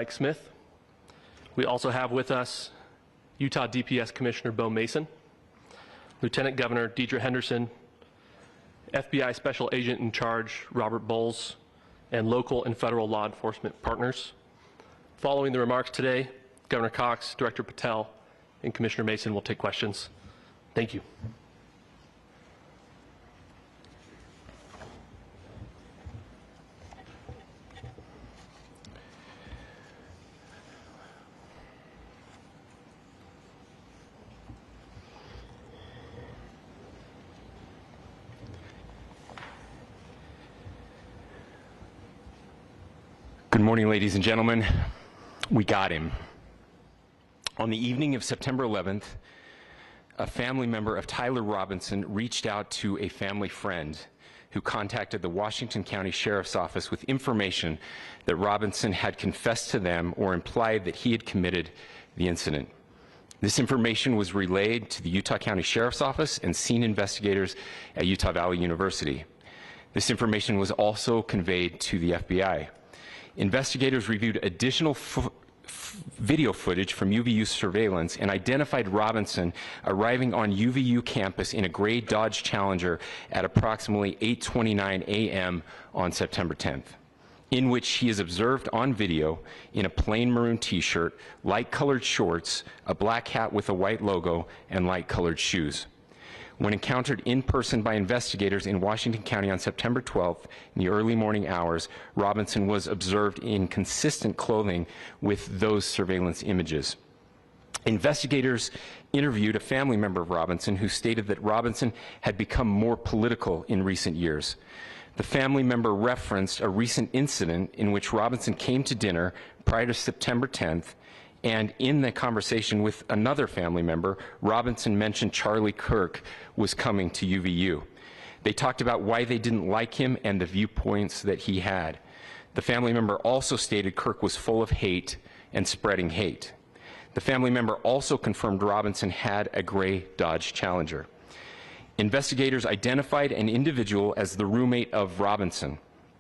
Mike Smith. We also have with us Utah DPS Commissioner Bo Mason, Lieutenant Governor Deidre Henderson, FBI Special Agent in Charge Robert Bowles, and local and federal law enforcement partners. Following the remarks today, Governor Cox, Director Patel, and Commissioner Mason will take questions. Thank you. Good morning, ladies and gentlemen. We got him. On the evening of September 11th, a family member of Tyler Robinson reached out to a family friend who contacted the Washington County Sheriff's Office with information that Robinson had confessed to them or implied that he had committed the incident. This information was relayed to the Utah County Sheriff's Office and scene investigators at Utah Valley University. This information was also conveyed to the FBI. Investigators reviewed additional video footage from UVU surveillance and identified Robinson arriving on UVU campus in a gray Dodge Challenger at approximately 8:29 a.m. on September 10th, in which he is observed on video in a plain maroon t-shirt, light-colored shorts, a black hat with a white logo, and light-colored shoes. When encountered in person by investigators in Washington County on September 12th in the early morning hours, Robinson was observed in consistent clothing with those surveillance images. Investigators interviewed a family member of Robinson who stated that Robinson had become more political in recent years. The family member referenced a recent incident in which Robinson came to dinner prior to September 10th, and in the conversation with another family member, Robinson mentioned Charlie Kirk was coming to UVU. They talked about why they didn't like him and the viewpoints that he had. The family member also stated Kirk was full of hate and spreading hate. The family member also confirmed Robinson had a gray Dodge Challenger. Investigators identified an individual as the roommate of Robinson.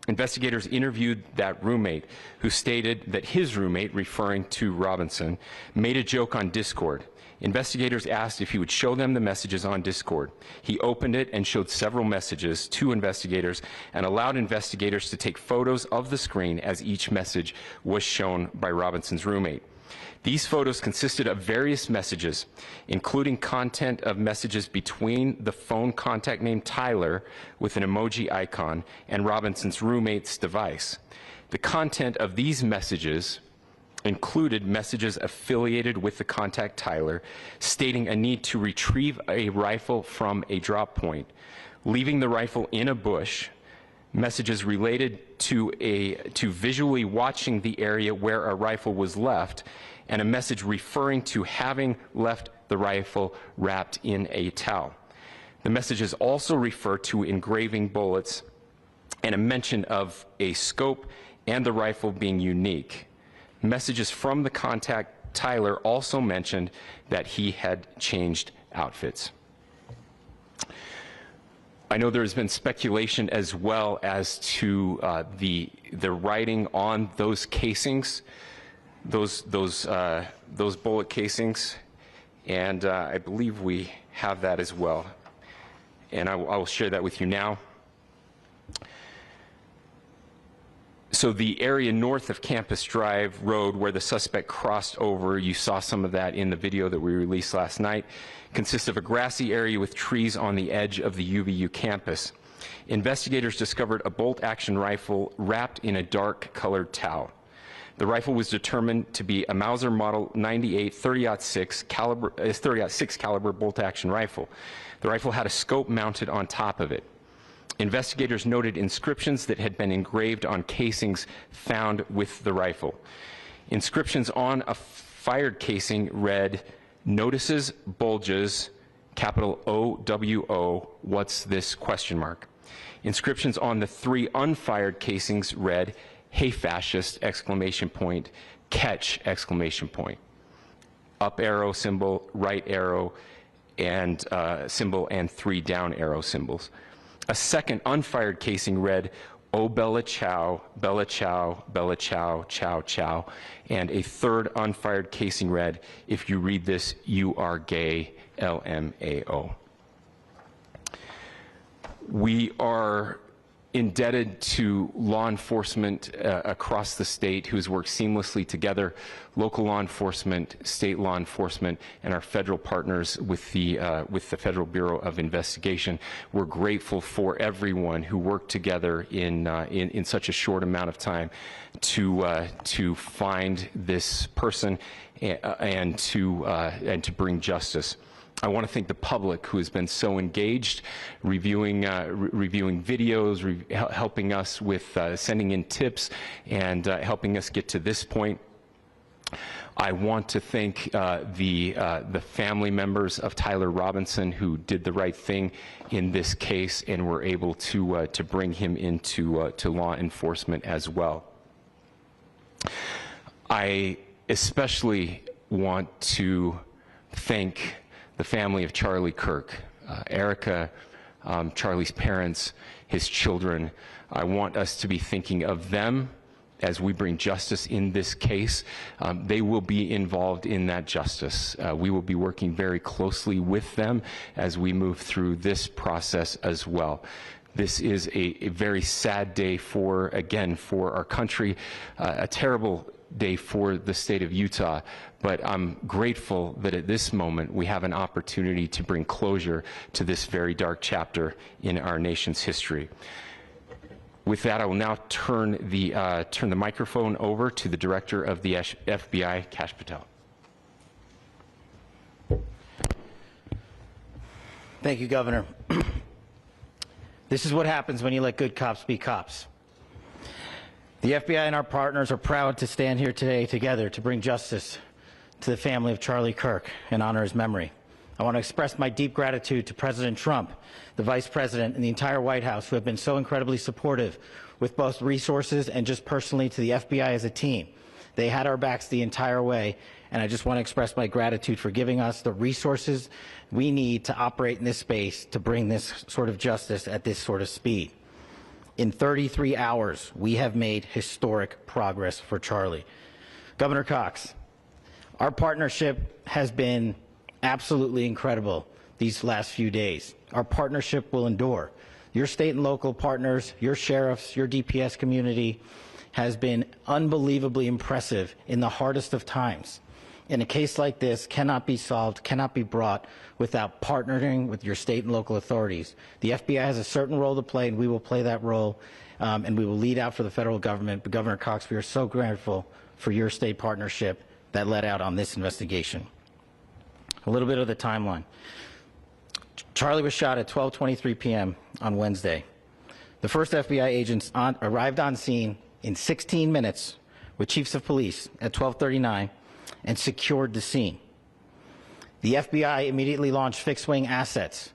Investigators interviewed that roommate, who stated that his roommate, referring to Robinson, made a joke on Discord. Investigators asked if he would show them the messages on Discord. He opened it and showed several messages to investigators and allowed investigators to take photos of the screen as each message was shown by Robinson's roommate. These photos consisted of various messages, including content of messages between the phone contact named Tyler with an emoji icon and Robinson's roommate's device. The content of these messages included messages affiliated with the contact Tyler, stating a need to retrieve a rifle from a drop point, leaving the rifle in a bush, messages related to visually watching the area where a rifle was left, and a message referring to having left the rifle wrapped in a towel. The messages also refer to engraving bullets and a mention of a scope and the rifle being unique. Messages from the contact Tyler also mentioned that he had changed outfits. I know there's been speculation as well as to the writing on those casings, those bullet casings, and I believe we have that as well. And I will share that with you now. So the area north of Campus Drive Road where the suspect crossed over, you saw some of that in the video that we released last night, consists of a grassy area with trees on the edge of the UVU campus. Investigators discovered a bolt-action rifle wrapped in a dark-colored towel. The rifle was determined to be a Mauser Model 98 30-06 caliber bolt-action rifle. The rifle had a scope mounted on top of it. Investigators noted inscriptions that had been engraved on casings found with the rifle. Inscriptions on a fired casing read, "Notices, bulges, capital O-W-O, what's this, question mark." Inscriptions on the 3 unfired casings read, "Hey fascist, exclamation point, catch, exclamation point." Up arrow symbol, right arrow and symbol, and 3 down arrow symbols. A second unfired casing read, Oh Bella Chow, Bella Chow, Bella Chow, Chow Chow, and a third unfired casing read, if you read this, you are gay, LMAO. We are indebted to law enforcement across the state who has worked seamlessly together, local law enforcement, state law enforcement, and our federal partners with the Federal Bureau of Investigation. We're grateful for everyone who worked together in such a short amount of time to find this person and to bring justice. I want to thank the public who has been so engaged, reviewing videos, helping us with sending in tips, and helping us get to this point. I want to thank the family members of Tyler Robinson who did the right thing in this case and were able to bring him into to law enforcement as well. I especially want to thank the family of Charlie Kirk, Erica, Charlie's parents, his children. I want us to be thinking of them as we bring justice in this case. They will be involved in that justice. We will be working very closely with them as we move through this process as well. This is a very sad day for our country, a terrible day for the state of Utah, but I'm grateful that at this moment we have an opportunity to bring closure to this very dark chapter in our nation's history. With that, I will now turn the microphone over to the Director of the FBI, Kash Patel. Thank you, Governor. This is what happens when you let good cops be cops. The FBI and our partners are proud to stand here today together to bring justice to the family of Charlie Kirk and honor his memory. I want to express my deep gratitude to President Trump, the Vice President, and the entire White House who have been so incredibly supportive with both resources and just personally to the FBI as a team. They had our backs the entire way, and I just want to express my gratitude for giving us the resources we need to operate in this space to bring this sort of justice at this sort of speed. In 33 hours, we have made historic progress for Charlie. Governor Cox, our partnership has been absolutely incredible these last few days. Our partnership will endure. Your state and local partners, your sheriffs, your DPS community has been unbelievably impressive in the hardest of times. And a case like this cannot be solved, cannot be brought without partnering with your state and local authorities. The FBI has a certain role to play, and we will play that role, and we will lead out for the federal government. But Governor Cox, we are so grateful for your state partnership that led out on this investigation. A little bit of the timeline. Charlie was shot at 12:23 p.m. on Wednesday. The first FBI agents arrived on scene in 16 minutes with chiefs of police at 12:39 and secured the scene. The FBI immediately launched fixed-wing assets.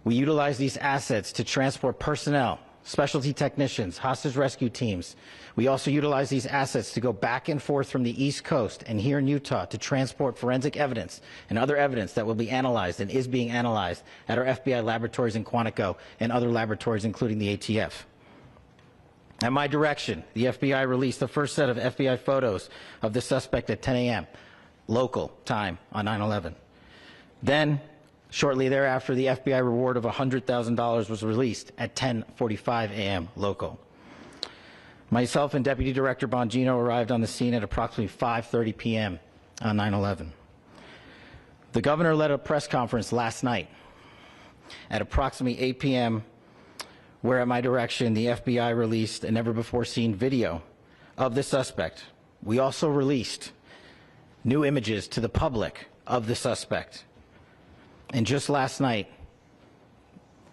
We utilized these assets to transport personnel, specialty technicians, hostage rescue teams. We also utilized these assets to go back and forth from the East Coast and here in Utah to transport forensic evidence and other evidence that will be analyzed and is being analyzed at our FBI laboratories in Quantico and other laboratories, including the ATF. At my direction, the FBI released the first set of FBI photos of the suspect at 10 a.m. local time on 9/11. Then, shortly thereafter, the FBI reward of $100,000 was released at 10:45 a.m. local. Myself and Deputy Director Bongino arrived on the scene at approximately 5:30 p.m. on 9/11. The governor led a press conference last night at approximately 8 p.m. where at my direction, the FBI released a never-before-seen video of the suspect. We also released new images to the public of the suspect. And just last night,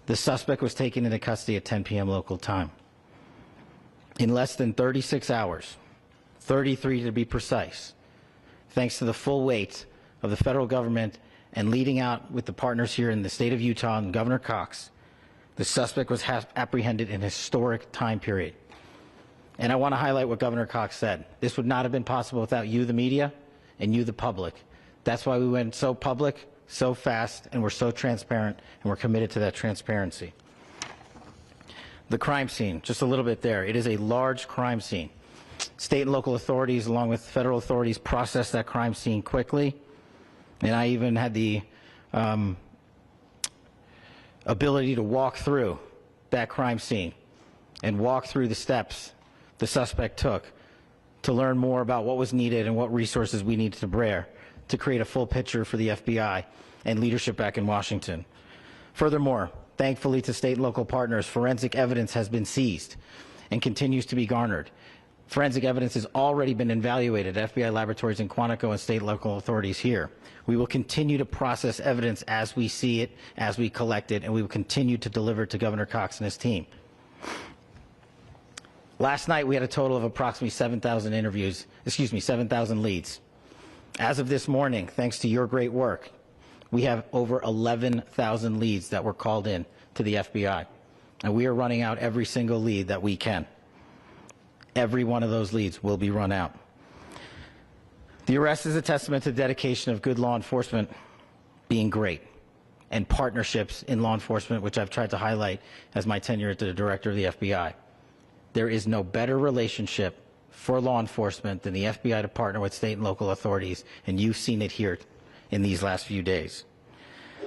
the suspect was taken into custody at 10 p.m. local time. In less than 36 hours, 33 to be precise, thanks to the full weight of the federal government and leading out with the partners here in the state of Utah and Governor Cox, the suspect was apprehended in a historic time period. And I want to highlight what Governor Cox said. This would not have been possible without you, the media, and you, the public. That's why we went so public, so fast, and we're so transparent, and we're committed to that transparency. The crime scene, just a little bit there. It is a large crime scene. State and local authorities, along with federal authorities, processed that crime scene quickly. And I even had the ability to walk through that crime scene and walk through the steps the suspect took to learn more about what was needed and what resources we needed to bear to create a full picture for the FBI and leadership back in Washington. Furthermore, thankfully to state and local partners, forensic evidence has been seized and continues to be garnered. Forensic evidence has already been evaluated at FBI laboratories in Quantico and state and local authorities here. We will continue to process evidence as we see it, as we collect it, and we will continue to deliver to Governor Cox and his team. Last night, we had a total of approximately 7,000 leads. As of this morning, thanks to your great work, we have over 11,000 leads that were called in to the FBI. And we are running out every single lead that we can. Every one of those leads will be run out. The arrest is a testament to the dedication of good law enforcement being great, and partnerships in law enforcement, which I've tried to highlight as my tenure as the director of the FBI. There is no better relationship for law enforcement than the FBI to partner with state and local authorities, and you've seen it here in these last few days.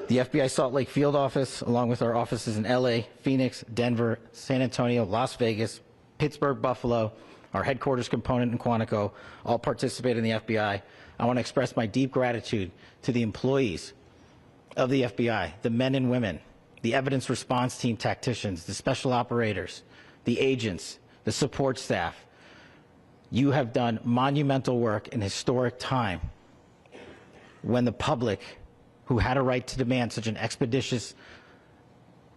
The FBI Salt Lake Field Office, along with our offices in LA, Phoenix, Denver, San Antonio, Las Vegas, Pittsburgh, Buffalo, our headquarters component in Quantico, all participate in the FBI. I want to express my deep gratitude to the employees of the FBI, the men and women, the evidence response team tacticians, the special operators, the agents, the support staff. You have done monumental work in historic time when the public, who had a right to demand such an expeditious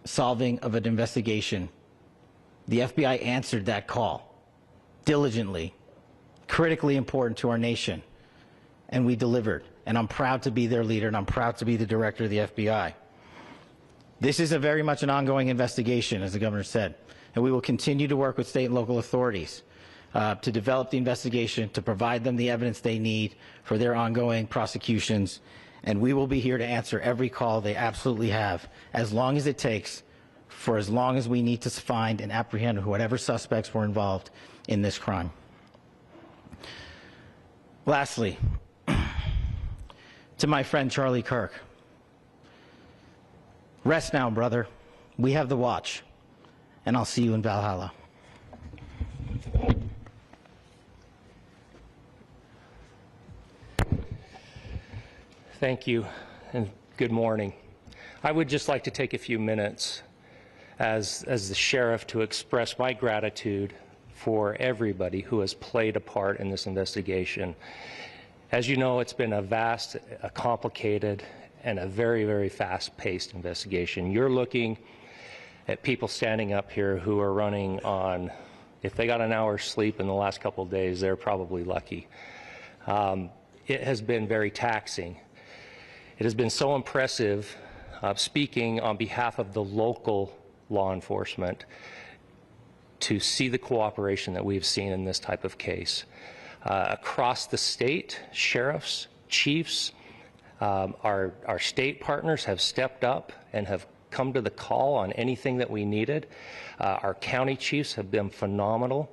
solving of an investigation, the FBI answered that call diligently, critically important to our nation, and we delivered. And I'm proud to be their leader, and I'm proud to be the director of the FBI. This is very much an ongoing investigation, as the governor said, and we will continue to work with state and local authorities to develop the investigation, to provide them the evidence they need for their ongoing prosecutions, and we will be here to answer every call they absolutely have, as long as it takes, for as long as we need to find and apprehend whatever suspects were involved in this crime. Lastly, to my friend Charlie Kirk, rest now, brother. We have the watch, and I'll see you in Valhalla. Thank you, and good morning. I would just like to take a few minutes as the sheriff to express my gratitude for everybody who has played a part in this investigation. As you know, it's been a vast, a complicated, and a very, very fast-paced investigation. You're looking at people standing up here who are running on, if they got an hour's sleep in the last couple of days, they're probably lucky. It has been very taxing. It has been so impressive, speaking on behalf of the local law enforcement, to see the cooperation that we've seen in this type of case. Across the state, sheriffs, chiefs, our state partners have stepped up and have come to the call on anything that we needed. Our county chiefs have been phenomenal.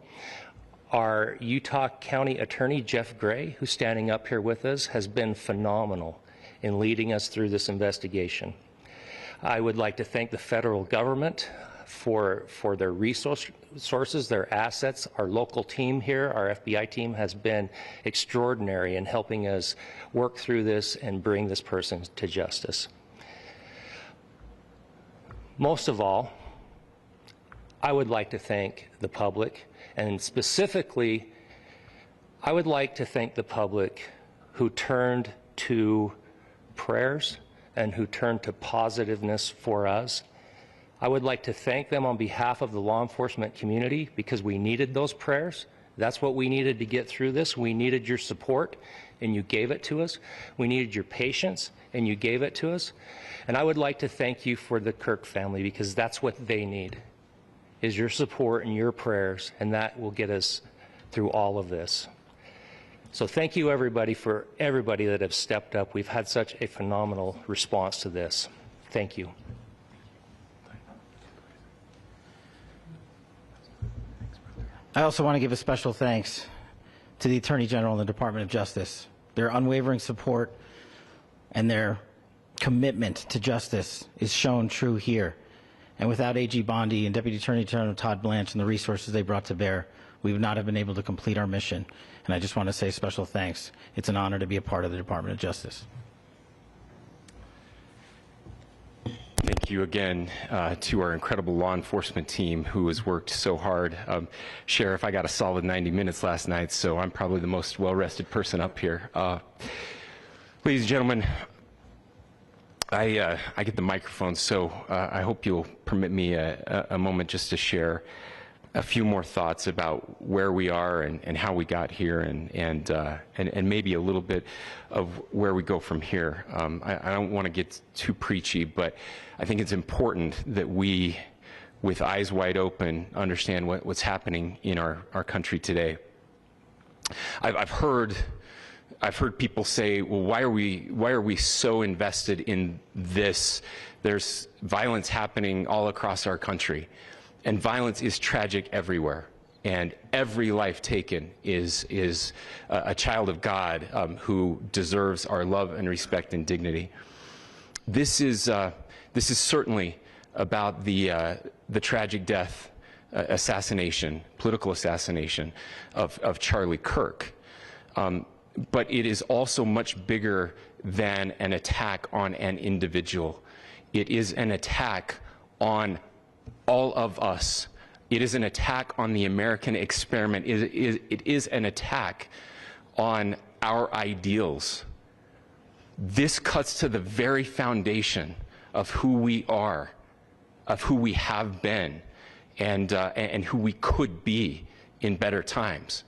Our Utah County Attorney, Jeff Gray, who's standing up here with us, has been phenomenal in leading us through this investigation. I would like to thank the federal government for their resources, their assets. Our local team here, our FBI team, has been extraordinary in helping us work through this and bring this person to justice. Most of all, I would like to thank the public, and specifically, I would like to thank the public who turned to prayers and who turned to positiveness for us. I would like to thank them on behalf of the law enforcement community, because we needed those prayers. That's what we needed to get through this. We needed your support, and you gave it to us. We needed your patience, and you gave it to us. And I would like to thank you for the Kirk family, because that's what they need, is your support and your prayers, and that will get us through all of this. So thank you, everybody, for everybody that have stepped up. We've had such a phenomenal response to this. Thank you. I also want to give a special thanks to the Attorney General and the Department of Justice. Their unwavering support and their commitment to justice is shown true here. And without AG Bondi and Deputy Attorney General Todd Blanche and the resources they brought to bear, we would not have been able to complete our mission. And I just want to say special thanks. It's an honor to be a part of the Department of Justice. Thank you again to our incredible law enforcement team who has worked so hard. Sheriff, I got a solid 90 minutes last night, so I'm probably the most well-rested person up here. Ladies and gentlemen, I get the microphone, so I hope you'll permit me a moment just to share a few more thoughts about where we are and how we got here, and maybe a little bit of where we go from here. I don't want to get too preachy, but I think it's important that we, with eyes wide open, understand what's happening in our country today. I've heard people say, well, why are we so invested in this? There's violence happening all across our country, and violence is tragic everywhere. And every life taken is a child of God who deserves our love and respect and dignity. This is certainly about the tragic death, political assassination of Charlie Kirk. But it is also much bigger than an attack on an individual. It is an attack on all of us. It is an attack on the American experiment. It is an attack on our ideals. This cuts to the very foundation of who we are, of who we have been, and who we could be in better times.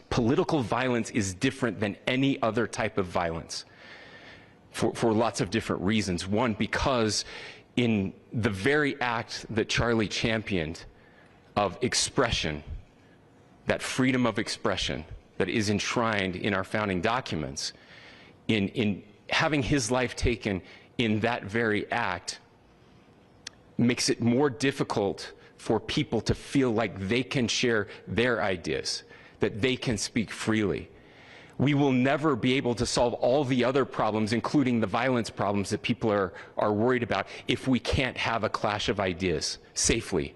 Political violence is different than any other type of violence for lots of different reasons. One, because in the very act that Charlie championed of expression, that freedom of expression that is enshrined in our founding documents, in having his life taken in that very act, makes it more difficult for people to feel like they can share their ideas, that they can speak freely. We will never be able to solve all the other problems, including the violence problems that people are worried about, if we can't have a clash of ideas safely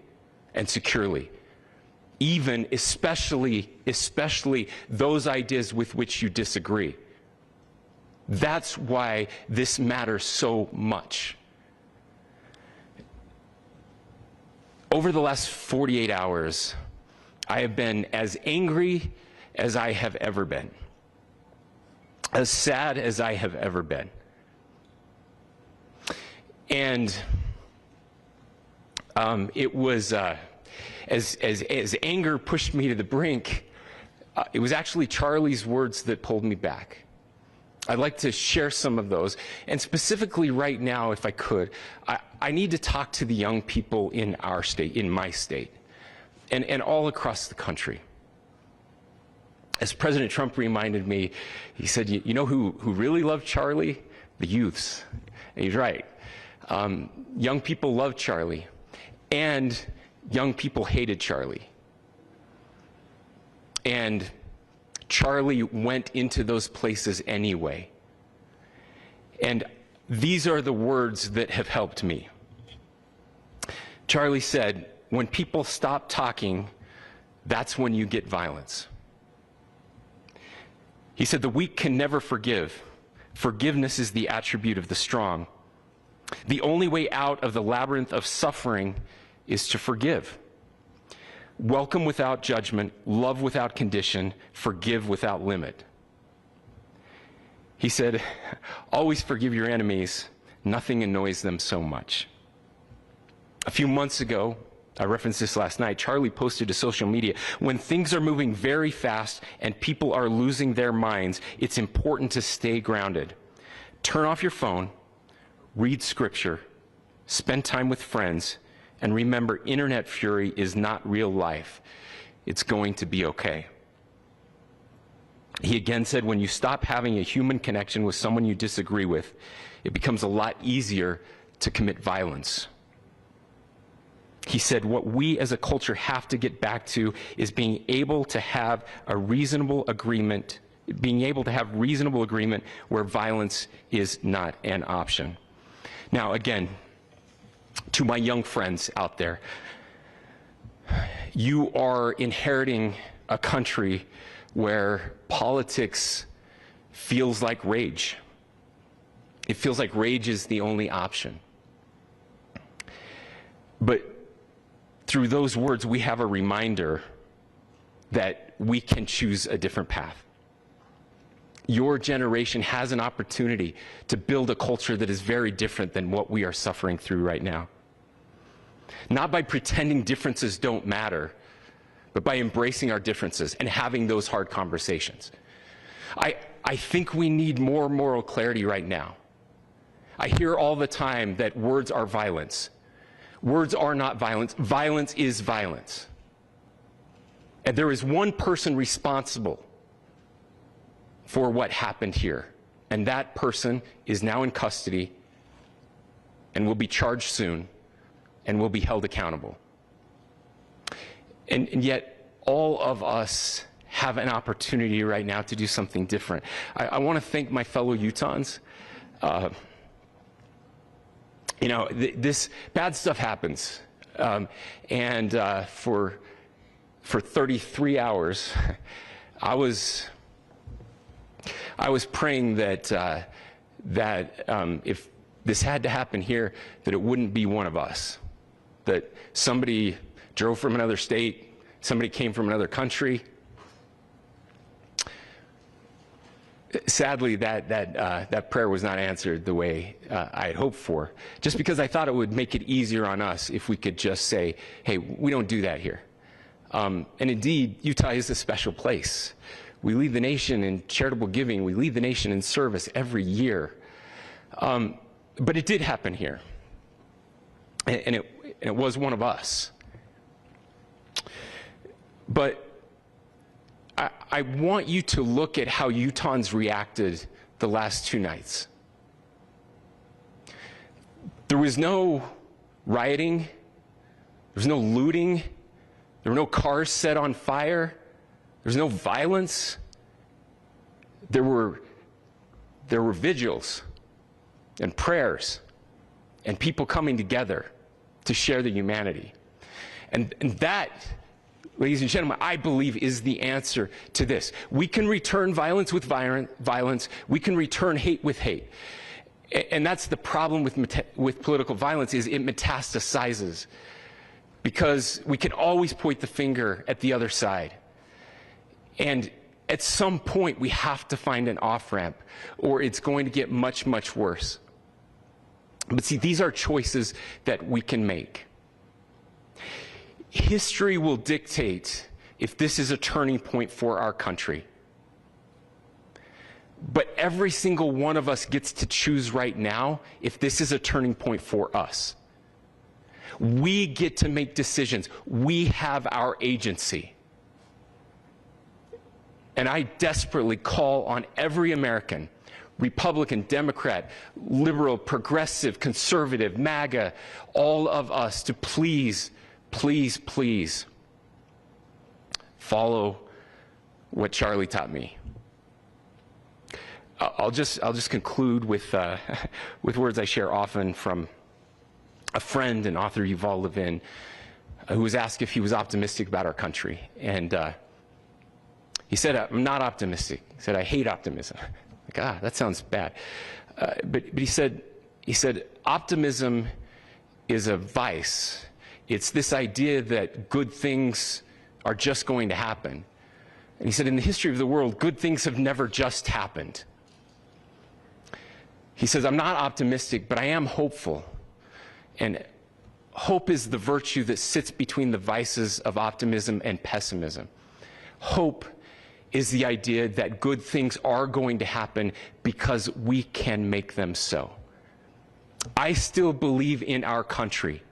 and securely. Especially those ideas with which you disagree. That's why this matters so much. Over the last 48 hours, I have been as angry as I have ever been, as sad as I have ever been. And it was, as anger pushed me to the brink, it was actually Charlie's words that pulled me back. I'd like to share some of those. And specifically right now, if I could, I need to talk to the young people in our state, in my state, and all across the country. As President Trump reminded me, he said, you know who really loved Charlie? The youths. And he's right. Young people loved Charlie, and young people hated Charlie. And Charlie went into those places anyway. And these are the words that have helped me. Charlie said, when people stop talking, that's when you get violence. He said, the weak can never forgive. Forgiveness is the attribute of the strong. The only way out of the labyrinth of suffering is to forgive. Welcome without judgment, love without condition, forgive without limit. He said, always forgive your enemies. Nothing annoys them so much. A few months ago, I referenced this last night, Charlie posted to social media, when things are moving very fast and people are losing their minds, it's important to stay grounded. Turn off your phone, read scripture, spend time with friends, and remember, internet fury is not real life. It's going to be okay. He again said, when you stop having a human connection with someone you disagree with, it becomes a lot easier to commit violence. He said, what we as a culture have to get back to is being able to have a reasonable agreement, where violence is not an option. Now, again, to my young friends out there, you are inheriting a country where politics feels like rage. It feels like rage is the only option. But through those words, we have a reminder that we can choose a different path. Your generation has an opportunity to build a culture that is very different than what we are suffering through right now. Not by pretending differences don't matter, but by embracing our differences and having those hard conversations. I think we need more moral clarity right now. I hear all the time that words are violence. Words are not violence. Violence is violence. And there is one person responsible for what happened here. And that person is now in custody and will be charged soon and will be held accountable. And yet, all of us have an opportunity right now to do something different. I want to thank my fellow Utahns. You know, this bad stuff happens. For 33 hours, I was praying that if this had to happen here, that it wouldn't be one of us. That somebody drove from another state, somebody came from another country. Sadly, that prayer was not answered the way I had hoped for, just because I thought it would make it easier on us if we could just say, hey, we don't do that here. And indeed, Utah is a special place. We lead the nation in charitable giving. We lead the nation in service every year. But it did happen here. And it was one of us. But I want you to look at how Utahns reacted the last 2 nights. There was no rioting. There was no looting. There were no cars set on fire. There was no violence. There were vigils and prayers and people coming together to share the humanity. And that, ladies and gentlemen, I believe is the answer to this. We can return violence with violence. We can return hate with hate. And that's the problem with political violence, is it metastasizes. Because we can always point the finger at the other side. And at some point, we have to find an off-ramp, or it's going to get much, much worse. But see, these are choices that we can make. History will dictate if this is a turning point for our country. But every single one of us gets to choose right now if this is a turning point for us. We get to make decisions. We have our agency. And I desperately call on every American, Republican, Democrat, liberal, progressive, conservative, MAGA, all of us to please, please, please follow what Charlie taught me. I'll just conclude with words I share often from a friend and author, Yuval Levin, who was asked if he was optimistic about our country. And he said, I'm not optimistic. He said, I hate optimism. Like, that sounds bad. But he said, optimism is a vice. It's this idea that good things are just going to happen. And he said, in the history of the world, good things have never just happened. He says, I'm not optimistic, but I am hopeful. And hope is the virtue that sits between the vices of optimism and pessimism. Hope is the idea that good things are going to happen because we can make them so. I still believe in our country.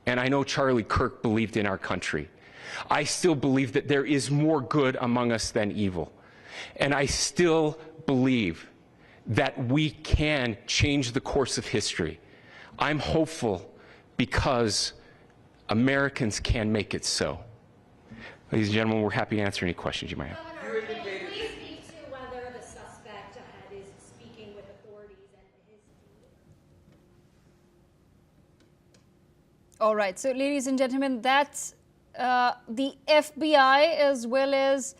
And I know Charlie Kirk believed in our country. I still believe that there is more good among us than evil. And I still believe that we can change the course of history. I'm hopeful because Americans can make it so. Ladies and gentlemen, we're happy to answer any questions you might have. Governor, please speak to whether the suspect is speaking with authorities and his. All right. So, ladies and gentlemen, that's the FBI as well as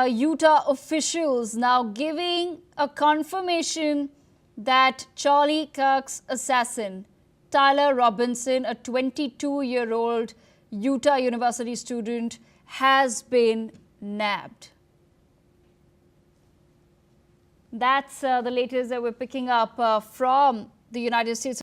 Utah officials now giving a confirmation that Charlie Kirk's assassin, Tyler Robinson, a 22-year-old Utah University student, has been nabbed. That's the latest that we're picking up from the United States.